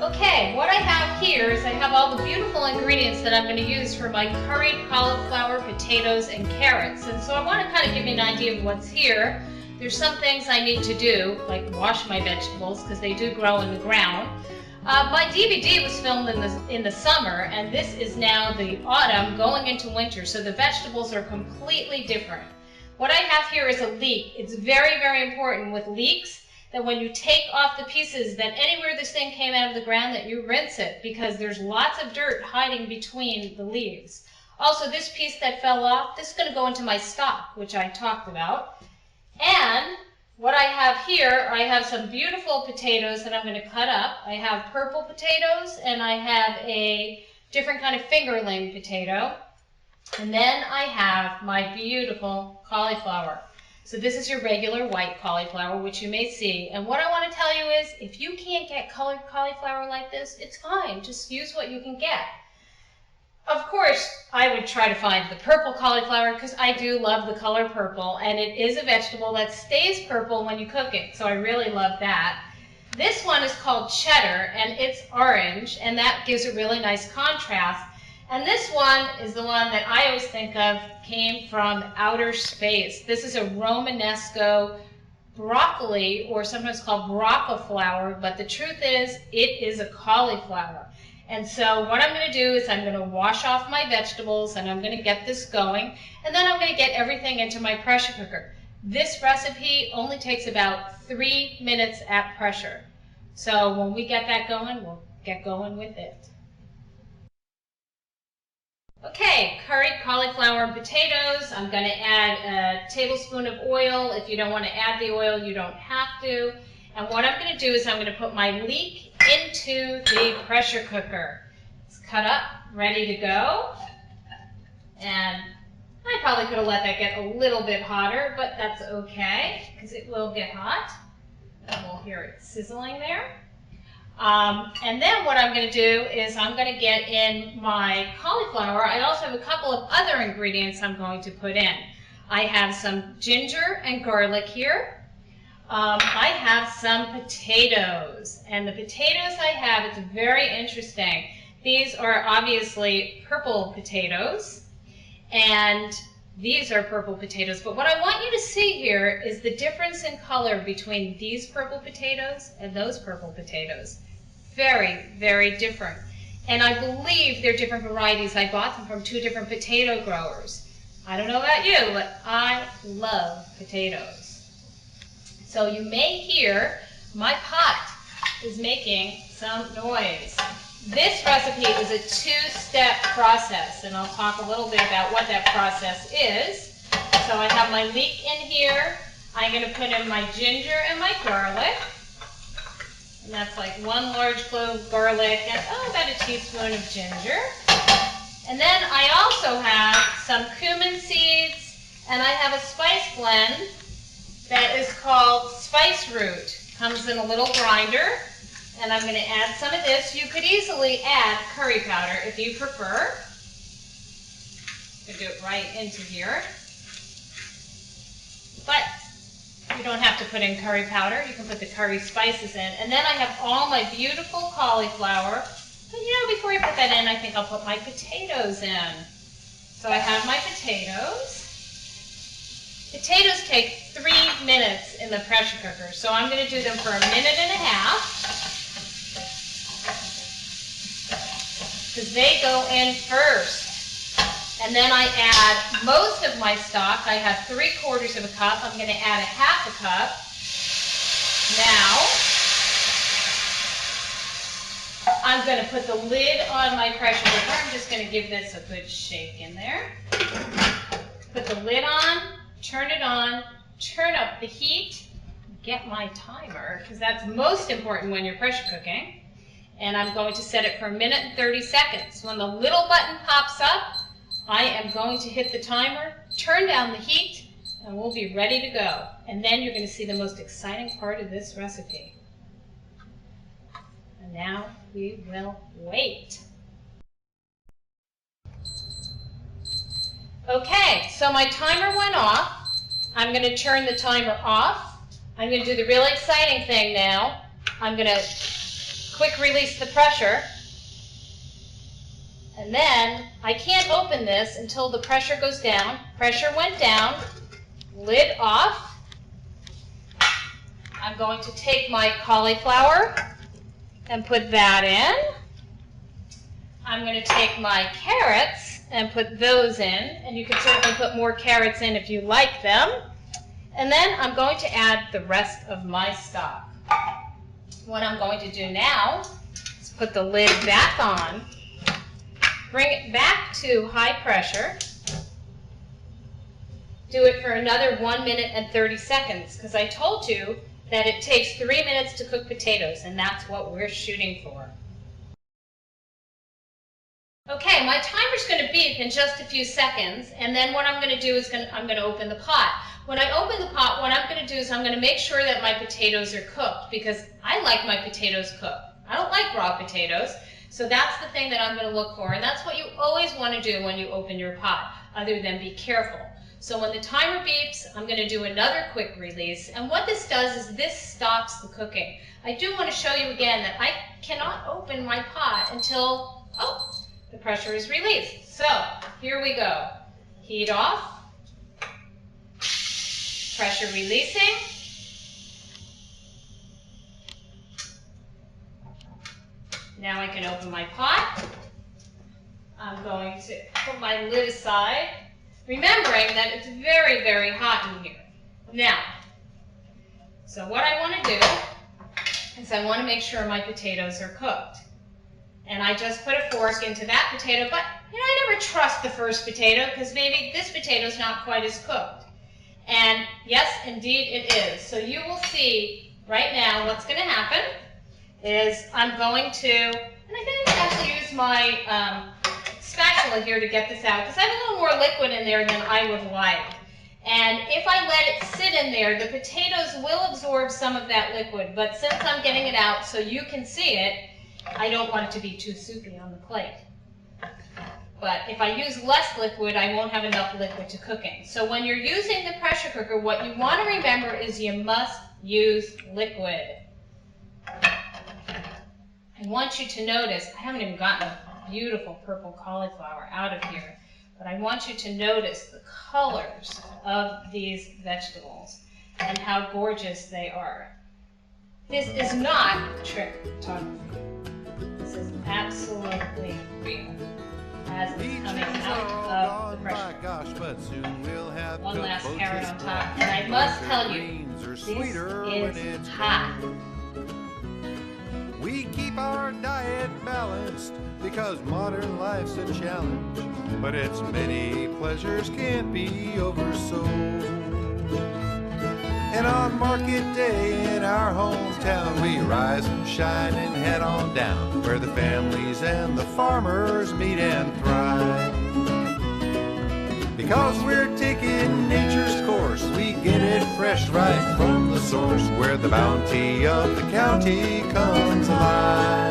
Okay, what I have here is I have all the beautiful ingredients that I'm going to use for my curried cauliflower, potatoes, and carrots. And so I want to kind of give you an idea of what's here. There's some things I need to do, like wash my vegetables, because they do grow in the ground. My DVD was filmed in the summer, and this is now the autumn going into winter, so the vegetables are completely different. What I have here is a leek. It's very, very important with leeks that when you take off the pieces, that anywhere this thing came out of the ground, that you rinse it, because there's lots of dirt hiding between the leaves. Also, this piece that fell off, this is going to go into my stock, which I talked about. And what I have here, I have some beautiful potatoes that I'm going to cut up. I have purple potatoes, and I have a different kind of fingerling potato. And then I have my beautiful cauliflower. So this is your regular white cauliflower, which you may see. And what I want to tell you is, if you can't get colored cauliflower like this, it's fine. Just use what you can get. Of course, I would try to find the purple cauliflower because I do love the color purple, and it is a vegetable that stays purple when you cook it, so I really love that. This one is called cheddar, and it's orange, and that gives a really nice contrast. And this one is the one that I always think of came from outer space. This is a Romanesco broccoli, or sometimes called broccoflower, but the truth is, it is a cauliflower. And so what I'm going to do is I'm going to wash off my vegetables, and I'm going to get this going, and then I'm going to get everything into my pressure cooker. This recipe only takes about 3 minutes at pressure. So when we get that going, we'll get going with it. Okay, curried cauliflower and potatoes. I'm going to add a tablespoon of oil. If you don't want to add the oil, you don't have to. And what I'm going to do is I'm going to put my leek into the pressure cooker. It's cut up, ready to go. And I probably could have let that get a little bit hotter, but that's okay, because it will get hot. And we'll hear it sizzling there. And then what I'm going to do is I'm going to get in my cauliflower. I also have a couple of other ingredients I'm going to put in. I have some ginger and garlic here. I have some potatoes, and the potatoes I have, it's very interesting. These are obviously purple potatoes, and these are purple potatoes, but what I want you to see here is the difference in color between these purple potatoes and those purple potatoes. Very, very different. And I believe they're different varieties. I bought them from 2 different potato growers. I don't know about you, but I love potatoes. So you may hear my pot is making some noise. This recipe is a 2-step process, and I'll talk a little bit about what that process is. So I have my leek in here. I'm going to put in my ginger and my garlic. And that's like 1 large clove of garlic and about a teaspoon of ginger. And then I also have some cumin seeds, and I have a spice blend that is called spice root. Comes in a little grinder, and I'm going to add some of this. You could easily add curry powder if you prefer. You can do it right into here. But you don't have to put in curry powder. You can put the curry spices in. And then I have all my beautiful cauliflower. But before you put that in, I think I'll put my potatoes in. So I have my potatoes. Potatoes take 3 minutes in the pressure cooker, so I'm going to do them for 1.5 minutes because they go in first. And then I add most of my stock. I have 3/4 of a cup. I'm going to add a 1/2 cup. Now, I'm going to put the lid on my pressure cooker. I'm just going to give this a good shake in there. Put the lid on. Turn it on, turn up the heat, get my timer, because that's most important when you're pressure cooking. And I'm going to set it for 1 minute and 30 seconds. When the little button pops up, I am going to hit the timer, turn down the heat, and we'll be ready to go. And then you're going to see the most exciting part of this recipe. And now we will wait. Okay, so my timer went off. I'm going to turn the timer off. I'm going to do the really exciting thing now. I'm going to quick release the pressure. And then I can't open this until the pressure goes down. Pressure went down, lid off. I'm going to take my cauliflower and put that in. I'm going to take my carrots and put those in, and you can certainly put more carrots in if you like them. And then I'm going to add the rest of my stock. What I'm going to do now is put the lid back on, bring it back to high pressure, do it for another 1 minute and 30 seconds, because I told you that it takes 3 minutes to cook potatoes, and that's what we're shooting for. Okay, my timer's going to beep in just a few seconds, and then what I'm going to do is I'm going to open the pot. When I open the pot, what I'm going to do is I'm going to make sure that my potatoes are cooked, because I like my potatoes cooked. I don't like raw potatoes, so that's the thing that I'm going to look for, and that's what you always want to do when you open your pot, other than be careful. So when the timer beeps, I'm going to do another quick release, and what this does is this stops the cooking. I do want to show you again that I cannot open my pot until, the pressure is released. So here we go. Heat off, pressure releasing. Now I can open my pot. I'm going to put my lid aside, remembering that it's very, very hot in here. Now, so what I want to do is I want to make sure my potatoes are cooked. And I just put a fork into that potato, but I never trust the first potato because maybe this potato is not quite as cooked. And yes, indeed it is. So you will see right now what's going to happen is I'm going to, and I think I actually use my spatula here to get this out because I have a little more liquid in there than I would like. And if I let it sit in there, the potatoes will absorb some of that liquid, but since I'm getting it out so you can see it, I don't want it to be too soupy on the plate. But if I use less liquid, I won't have enough liquid to cooking. So when you're using the pressure cooker, what you want to remember is you must use liquid. I want you to notice, I haven't even gotten the beautiful purple cauliflower out of here, but I want you to notice the colors of these vegetables and how gorgeous they are. This is not trick photography. This is absolutely real as it's coming out of the pressure cooker. One last carrot on top, and I must tell you, this is hot. We keep our diet balanced because modern life's a challenge, but its many pleasures can't be oversold. And on market day in our hometown, we rise and shine and head on down where the families and the farmers meet and thrive. Because we're taking nature's course, we get it fresh right from the source where the bounty of the county comes alive.